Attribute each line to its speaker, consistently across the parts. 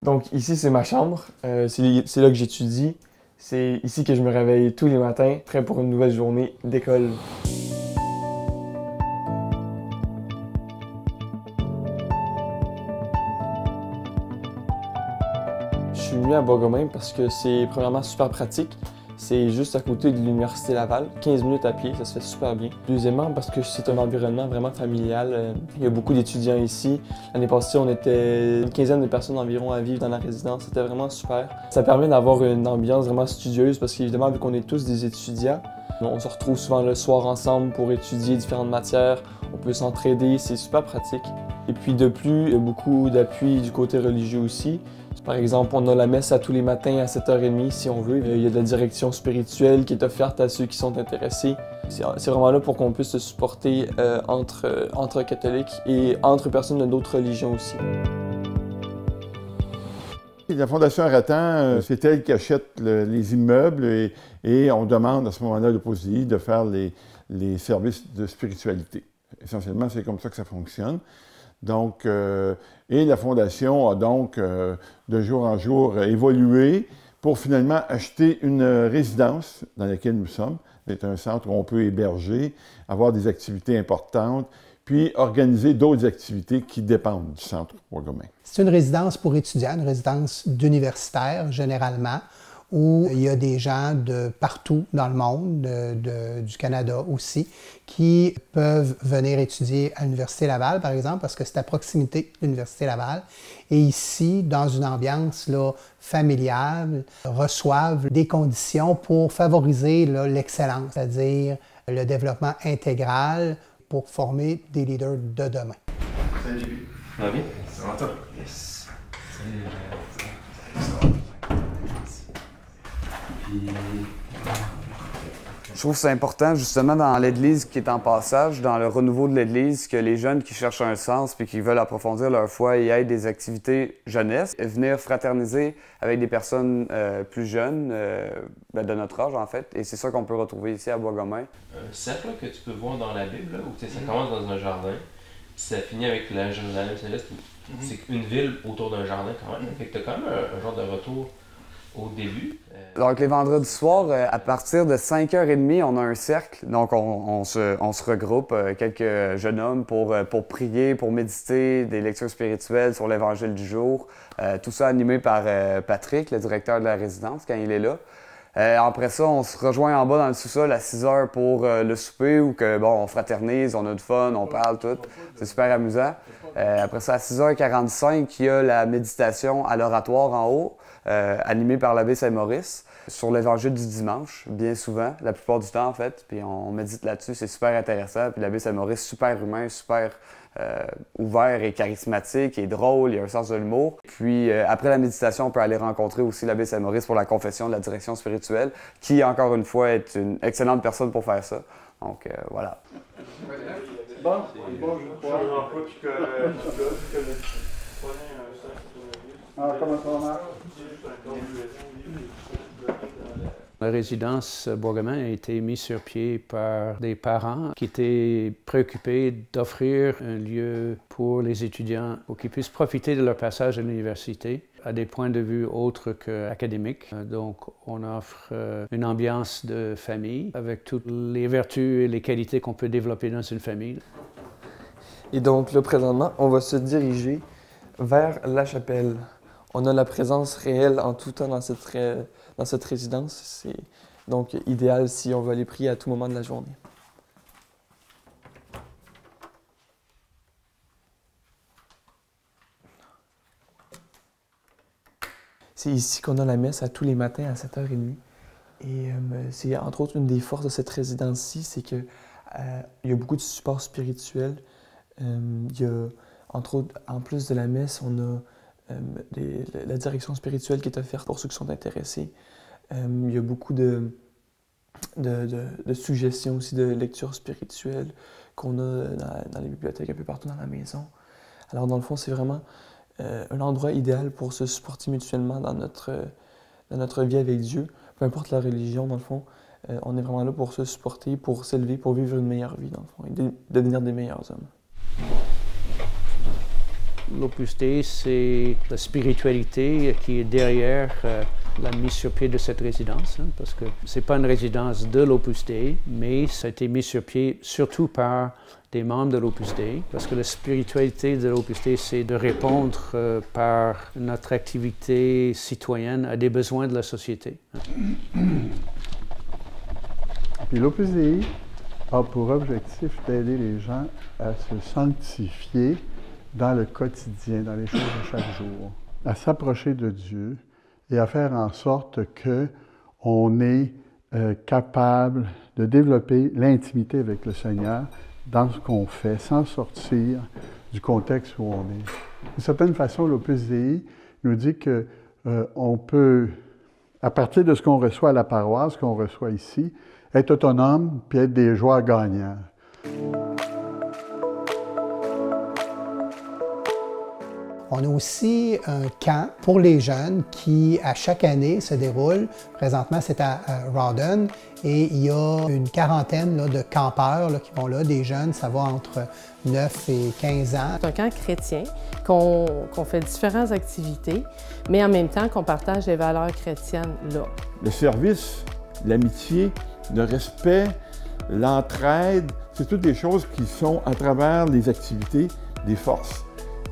Speaker 1: Donc ici, c'est ma chambre. C'est là que j'étudie. C'est ici que je me réveille tous les matins, prêt pour une nouvelle journée d'école. Je suis venu à Bois-Gomain parce que c'est premièrement super pratique. C'est juste à côté de l'Université Laval, 15 minutes à pied, ça se fait super bien. Deuxièmement, parce que c'est un environnement vraiment familial. Il y a beaucoup d'étudiants ici. L'année passée, on était une quinzaine de personnes environ à vivre dans la résidence. C'était vraiment super. Ça permet d'avoir une ambiance vraiment studieuse parce qu'évidemment, vu qu'on est tous des étudiants, on se retrouve souvent le soir ensemble pour étudier différentes matières. On peut s'entraider, c'est super pratique. Et puis de plus, il y a beaucoup d'appui du côté religieux aussi. Par exemple, on a la messe à tous les matins à 7h30 si on veut. Il y a de la direction spirituelle qui est offerte à ceux qui sont intéressés. C'est vraiment là pour qu'on puisse se supporter entre catholiques et entre personnes d'autres religions aussi.
Speaker 2: La Fondation Arratan, c'est elle qui achète les immeubles et on demande à ce moment-là au POSI de faire les services de spiritualité. Essentiellement, c'est comme ça que ça fonctionne. Donc, et la Fondation a donc, de jour en jour, évolué pour finalement acheter une résidence dans laquelle nous sommes. C'est un centre où on peut héberger, avoir des activités importantes, puis organiser d'autres activités qui dépendent du centre Bois-Gomain.
Speaker 3: C'est une résidence pour étudiants, une résidence d'universitaires généralement, où il y a des gens de partout dans le monde, du Canada aussi, qui peuvent venir étudier à l'Université Laval, par exemple, parce que c'est à proximité de l'Université Laval. Et ici, dans une ambiance là, familiale, reçoivent des conditions pour favoriser l'excellence, c'est-à-dire le développement intégral pour former des leaders de demain.
Speaker 4: Salut JP. Ça va bien? Ça va toi? Yes.
Speaker 5: Je trouve que c'est important, justement, dans l'Église qui est en passage, dans le renouveau de l'Église, que les jeunes qui cherchent un sens puis qui veulent approfondir leur foi y aient des activités jeunesse, venir fraterniser avec des personnes plus jeunes, de notre âge, en fait. Et c'est ça qu'on peut retrouver ici à Bois-Gomain.
Speaker 4: Un cercle que tu peux voir dans la Bible, là, où ça commence dans un jardin, puis ça finit avec la Jérusalem céleste. C'est une ville autour d'un jardin, quand même. Fait que t'as quand même un genre de retour au début.
Speaker 5: Donc, les vendredis soirs, à partir de 5h30, on a un cercle. Donc, on se regroupe, quelques jeunes hommes, pour prier, pour méditer, des lectures spirituelles sur l'Évangile du jour. Tout ça animé par Patrick, le directeur de la résidence, quand il est là. Après ça, on se rejoint en bas dans le sous-sol à 6h pour le souper, où on fraternise, on a du fun, on parle, tout. C'est super amusant. Après ça, à 6h45, il y a la méditation à l'oratoire en haut, animée par l'abbé Saint-Maurice, sur l'Évangile du dimanche, bien souvent, la plupart du temps en fait. Puis on médite là-dessus, c'est super intéressant. Puis l'abbé Saint-Maurice, super humain, super ouvert et charismatique et drôle, il a un sens de l'humour. Puis après la méditation, on peut aller rencontrer aussi l'abbé Saint-Maurice pour la confession de la direction spirituelle, qui, encore une fois, est une excellente personne pour faire ça. Donc voilà.
Speaker 2: C'est bon, je crois. Comment ça marche?
Speaker 6: La résidence Bois-Gomain a été mise sur pied par des parents qui étaient préoccupés d'offrir un lieu pour les étudiants pour qu'ils puissent profiter de leur passage à l'université à des points de vue autres qu'académiques. Donc, on offre une ambiance de famille avec toutes les vertus et les qualités qu'on peut développer dans une famille.
Speaker 1: Et donc là, présentement, on va se diriger vers la chapelle. On a la présence réelle en tout temps dans cette résidence. C'est donc idéal si on veut aller prier à tout moment de la journée. C'est ici qu'on a la messe à tous les matins à 7h30. Et c'est entre autres une des forces de cette résidence-ci, c'est qu'il y a beaucoup de support spirituel. Il y a, entre autres, en plus de la messe, on a la direction spirituelle qui est offerte pour ceux qui sont intéressés. Il y a beaucoup de suggestions aussi de lecture spirituelle qu'on a dans les bibliothèques un peu partout dans la maison. Alors dans le fond, c'est vraiment un endroit idéal pour se supporter mutuellement dans notre vie avec Dieu. Peu importe la religion, dans le fond, on est vraiment là pour se supporter, pour s'élever, pour vivre une meilleure vie, dans le fond, et devenir des meilleurs hommes.
Speaker 6: L'Opus Dei, c'est la spiritualité qui est derrière la mise sur pied de cette résidence, hein, parce que ce n'est pas une résidence de l'Opus Dei, mais ça a été mis sur pied surtout par des membres de l'Opus Dei, parce que la spiritualité de l'Opus Dei, c'est de répondre par notre activité citoyenne à des besoins de la société.
Speaker 7: Puis l'Opus Dei a pour objectif d'aider les gens à se sanctifier dans le quotidien, dans les choses de chaque jour, à s'approcher de Dieu et à faire en sorte qu'on est capable de développer l'intimité avec le Seigneur dans ce qu'on fait, sans sortir du contexte où on est. D'une certaine façon, l'Opus Dei nous dit qu'on peut, à partir de ce qu'on reçoit à la paroisse, ce qu'on reçoit ici, être autonome puis être des joueurs gagnants.
Speaker 3: On a aussi un camp pour les jeunes qui, à chaque année, se déroule. Présentement, c'est à Rawdon et il y a une quarantaine là, de campeurs là, qui vont là, des jeunes, ça va entre 9 et 15 ans.
Speaker 8: C'est un camp chrétien, qu'on fait différentes activités, mais en même temps qu'on partage les valeurs chrétiennes là.
Speaker 2: Le service, l'amitié, le respect, l'entraide, c'est toutes des choses qui sont à travers les activités des forces.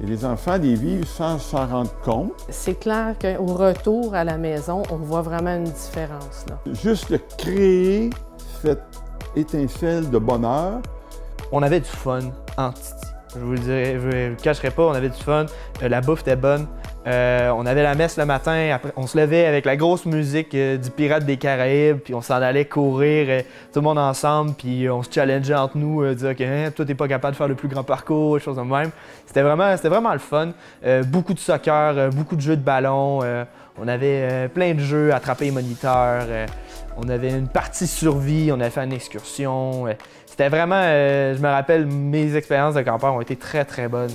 Speaker 2: Et les enfants les vivent sans s'en rendre compte.
Speaker 8: C'est clair qu'au retour à la maison, on voit vraiment une différence, là.
Speaker 2: Juste de créer cette étincelle de bonheur.
Speaker 9: On avait du fun en titi. Je vous le dirai, je ne le cacherai pas, on avait du fun. La bouffe était bonne. On avait la messe le matin, après, on se levait avec la grosse musique du Pirate des Caraïbes, puis on s'en allait courir tout le monde ensemble, puis on se challengeait entre nous, dire que hein, toi t'es pas capable de faire le plus grand parcours, des choses de même. C'était vraiment le fun. Beaucoup de soccer, beaucoup de jeux de ballon. On avait plein de jeux, attraper les moniteurs. On avait une partie survie, on avait fait une excursion. C'était vraiment, je me rappelle, mes expériences de campeur ont été très très bonnes.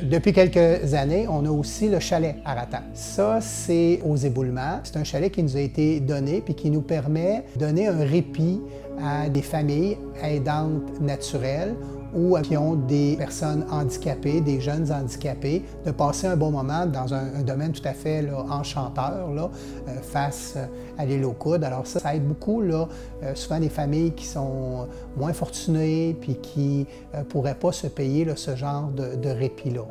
Speaker 3: Depuis quelques années, on a aussi le chalet à Ratan. Ça, c'est aux éboulements. C'est un chalet qui nous a été donné puis qui nous permet de donner un répit à des familles aidantes naturelles ou qui ont des personnes handicapées, des jeunes handicapés, de passer un bon moment dans un domaine tout à fait là, enchanteur là, face à l'île aux Coudes. Alors ça aide beaucoup là, souvent des familles qui sont moins fortunées puis qui ne pourraient pas se payer là, ce genre de répit-là.